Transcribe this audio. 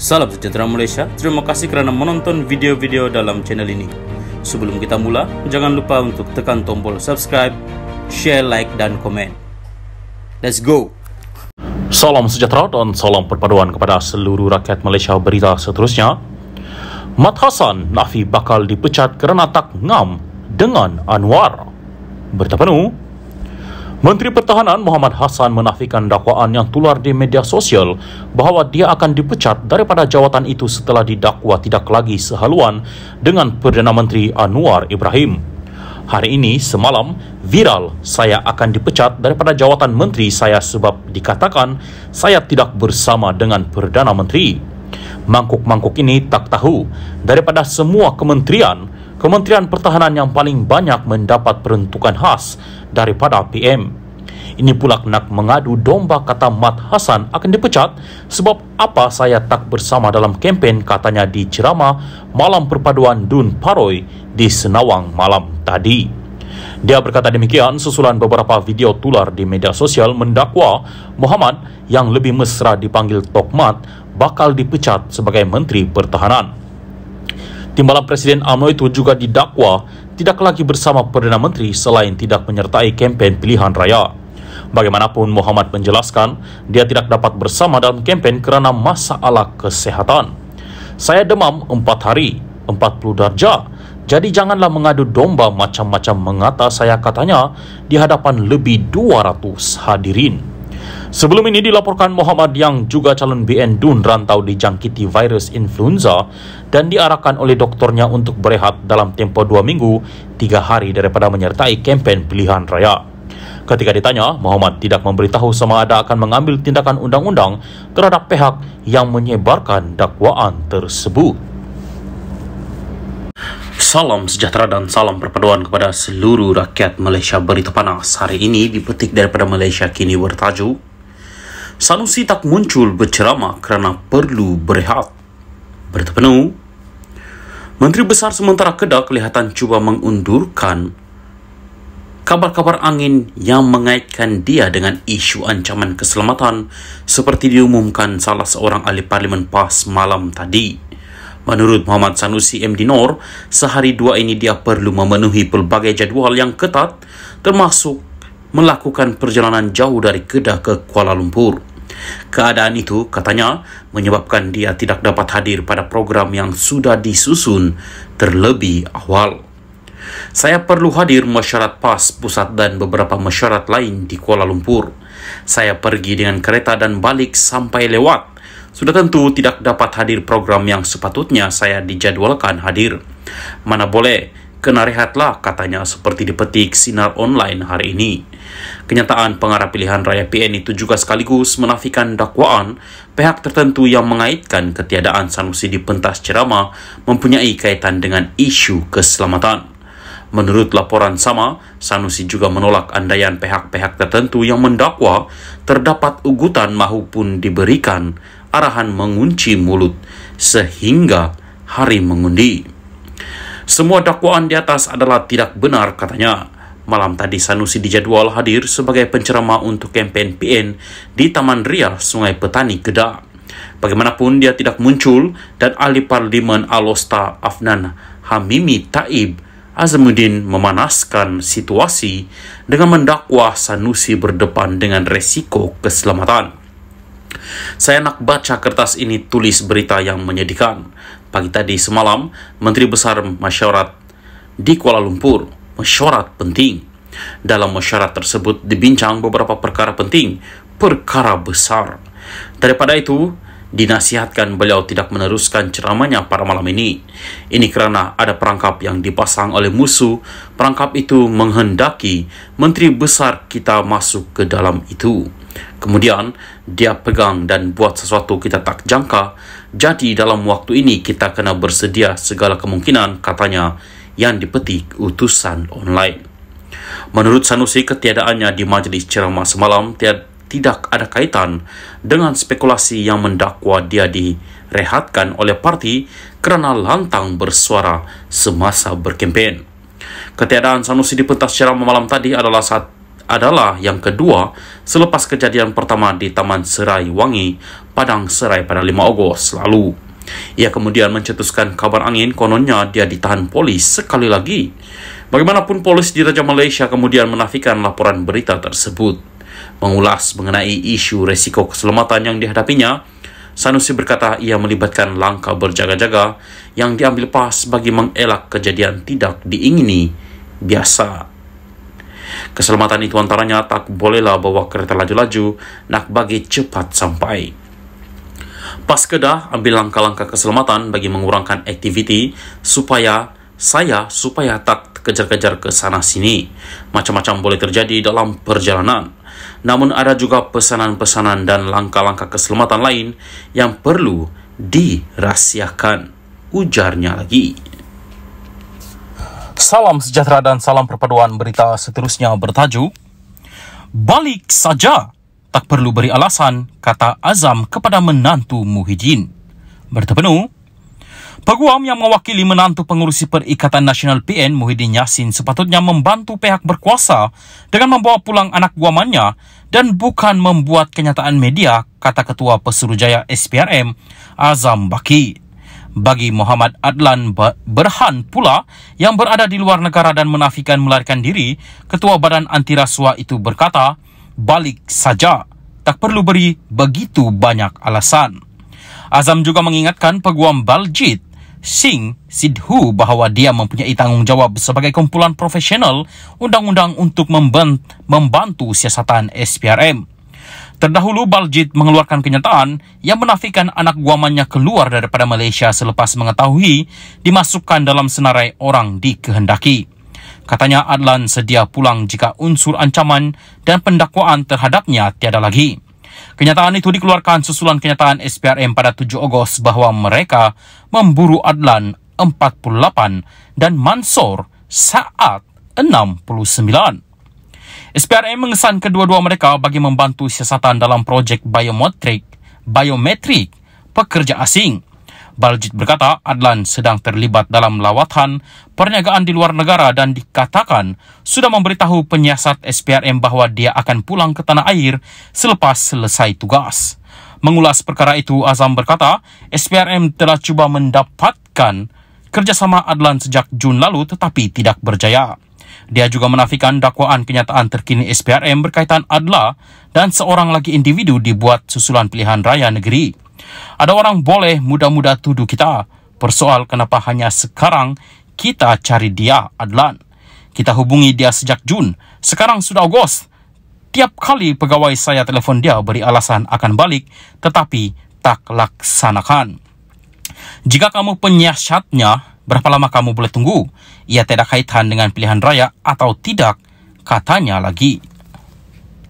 Salam sejahtera Malaysia, terima kasih kerana menonton video-video dalam channel ini. Sebelum kita mula, jangan lupa untuk tekan tombol subscribe, share, like dan komen. Let's go! Salam sejahtera dan salam perpaduan kepada seluruh rakyat Malaysia. Berita seterusnya, Mat Hassan nafi bakal dipecat kerana tak ngam dengan Anwar. Berita penuh, Menteri Pertahanan Muhammad Hassan menafikan dakwaan yang tular di media sosial bahawa dia akan dipecat daripada jawatan itu setelah didakwa tidak lagi sehaluan dengan Perdana Menteri Anwar Ibrahim. Hari ini semalam viral, saya akan dipecat daripada jawatan menteri saya sebab dikatakan saya tidak bersama dengan Perdana Menteri. Mangkuk-mangkuk ini tak tahu daripada semua Kementerian Pertahanan yang paling banyak mendapat peruntukan khas daripada PM. Ini pula nak mengadu domba kata Mat Hassan akan dipecat sebab apa saya tak bersama dalam kempen, katanya di ceramah Malam Perpaduan Dun Paroi di Senawang malam tadi. Dia berkata demikian susulan beberapa video tular di media sosial mendakwa Muhammad yang lebih mesra dipanggil Tok Mat bakal dipecat sebagai Menteri Pertahanan. Timbalan Presiden UMNO itu juga didakwa tidak lagi bersama Perdana Menteri selain tidak menyertai kempen pilihan raya. Bagaimanapun, Muhammad menjelaskan dia tidak dapat bersama dalam kempen kerana masalah kesehatan. Saya demam 4 hari, 40 darjah. Jadi janganlah mengadu domba macam-macam mengata saya, katanya di hadapan lebih 200 hadirin. Sebelum ini dilaporkan Muhammad yang juga calon BN Dun rantau dijangkiti virus influenza dan diarahkan oleh doktornya untuk berehat dalam tempoh 2 minggu 3 hari daripada menyertai kempen pilihan raya. Ketika ditanya, Muhammad tidak memberitahu sama ada akan mengambil tindakan undang-undang terhadap pihak yang menyebarkan dakwaan tersebut. Salam sejahtera dan salam perpaduan kepada seluruh rakyat Malaysia. Berita panas hari ini dipetik daripada Malaysia Kini bertajuk, Sanusi tak muncul berceramah kerana perlu berehat. Berita penuh, Menteri Besar sementara Kedah kelihatan cuba mengundurkan kabar-kabar angin yang mengaitkan dia dengan isu ancaman keselamatan seperti diumumkan salah seorang ahli Parlimen PAS malam tadi. Menurut Muhammad Sanusi MD Nor, sehari 2 ini dia perlu memenuhi pelbagai jadual yang ketat termasuk melakukan perjalanan jauh dari Kedah ke Kuala Lumpur. Keadaan itu, katanya, menyebabkan dia tidak dapat hadir pada program yang sudah disusun terlebih awal. Saya perlu hadir mesyuarat PAS Pusat dan beberapa mesyuarat lain di Kuala Lumpur. Saya pergi dengan kereta dan balik sampai lewat. Sudah tentu tidak dapat hadir program yang sepatutnya saya dijadualkan hadir. Mana boleh, kena rehatlah, katanya seperti dipetik Sinar Online hari ini. Kenyataan pengarah pilihan raya PN itu juga sekaligus menafikan dakwaan pihak tertentu yang mengaitkan ketiadaan Sanusi di pentas ceramah mempunyai kaitan dengan isu keselamatan. Menurut laporan sama, Sanusi juga menolak andaian pihak-pihak tertentu yang mendakwa terdapat ugutan maupun diberikan arahan mengunci mulut sehingga hari mengundi. Semua dakwaan di atas adalah tidak benar, katanya. Malam tadi Sanusi dijadual hadir sebagai penceramah untuk kempen PN di Taman Ria Sungai Petani Kedah. Bagaimanapun dia tidak muncul dan ahli Parlimen Alosta Afnan Hamimi Taib Azamuddin memanaskan situasi dengan mendakwa Sanusi berdepan dengan resiko keselamatan. Saya nak baca kertas ini, tulis berita yang menyedihkan. Pagi tadi semalam, Menteri Besar Mesyuarat di Kuala Lumpur, mesyuarat penting. Dalam mesyuarat tersebut dibincang beberapa perkara penting, perkara besar. Daripada itu, dinasihatkan beliau tidak meneruskan ceramahnya pada malam ini. Ini kerana ada perangkap yang dipasang oleh musuh. Perangkap itu menghendaki Menteri Besar kita masuk ke dalam itu. Kemudian dia pegang dan buat sesuatu kita tak jangka. Jadi dalam waktu ini kita kena bersedia segala kemungkinan, katanya yang dipetik utusan online. Menurut Sanusi, ketiadaannya di majlis ceramah semalam tidak ada kaitan dengan spekulasi yang mendakwa dia direhatkan oleh parti kerana lantang bersuara semasa berkempen. Ketiadaan Sanusi di pentas ceramah malam tadi adalah adalah yang kedua selepas kejadian pertama di Taman Serai Wangi, Padang Serai pada 5 Ogos lalu. Ia kemudian mencetuskan kabar angin kononnya dia ditahan polis sekali lagi. Bagaimanapun polis di Raja Malaysia kemudian menafikan laporan berita tersebut. Mengulas mengenai isu resiko keselamatan yang dihadapinya, Sanusi berkata ia melibatkan langkah berjaga-jaga yang diambil PAS bagi mengelak kejadian tidak diingini biasa. Keselamatan itu antaranya tak bolehlah bawa kereta laju-laju nak bagi cepat sampai. PAS Kedah ambil langkah-langkah keselamatan bagi mengurangkan aktiviti supaya tak kejar-kejar ke sana sini. Macam-macam boleh terjadi dalam perjalanan. Namun ada juga pesanan-pesanan dan langkah-langkah keselamatan lain yang perlu dirahsiakan, ujarnya lagi. Salam sejahtera dan salam perpaduan. Berita seterusnya bertajuk Balik saja, tak perlu beri alasan, kata Azam kepada menantu Muhyiddin. Bertepenu, peguam yang mewakili menantu pengurusi Perikatan Nasional PN Muhyiddin Yassin sepatutnya membantu pihak berkuasa dengan membawa pulang anak guamannya dan bukan membuat kenyataan media, kata Ketua Pesuruhjaya SPRM Azam Baki. Bagi Muhammad Adlan Berhan pula yang berada di luar negara dan menafikan melarikan diri, Ketua Badan Anti Rasuah itu berkata, balik saja, tak perlu beri begitu banyak alasan. Azam juga mengingatkan Peguam Baljit Singh Sidhu bahawa dia mempunyai tanggungjawab sebagai kumpulan profesional undang-undang untuk membantu siasatan SPRM. Terdahulu, Baljit mengeluarkan kenyataan yang menafikan anak guamannya keluar daripada Malaysia selepas mengetahui dimasukkan dalam senarai orang dikehendaki. Katanya Adlan sedia pulang jika unsur ancaman dan pendakwaan terhadapnya tiada lagi. Kenyataan itu dikeluarkan susulan kenyataan SPRM pada 7 Ogos bahawa mereka memburu Adlan 48 dan Mansor Saat 69. SPRM mengesan kedua-dua mereka bagi membantu siasatan dalam projek biometrik pekerja asing. Baljit berkata Adlan sedang terlibat dalam lawatan perniagaan di luar negara dan dikatakan sudah memberitahu penyiasat SPRM bahawa dia akan pulang ke tanah air selepas selesai tugas. Mengulas perkara itu, Azam berkata SPRM telah cuba mendapatkan kerjasama Adlan sejak Jun lalu tetapi tidak berjaya. Dia juga menafikan dakwaan kenyataan terkini SPRM berkaitan Adla dan seorang lagi individu dibuat susulan pilihan raya negeri. Ada orang boleh mudah-mudah tuduh kita. Persoal kenapa hanya sekarang kita cari dia, Adlan. Kita hubungi dia sejak Jun. Sekarang sudah Ogos. Tiap kali pegawai saya telefon dia beri alasan akan balik tetapi tak laksanakan. Jika kamu penyiasatnya, berapa lama kamu boleh tunggu? Ia tidak kaitan dengan pilihan raya atau tidak, katanya lagi.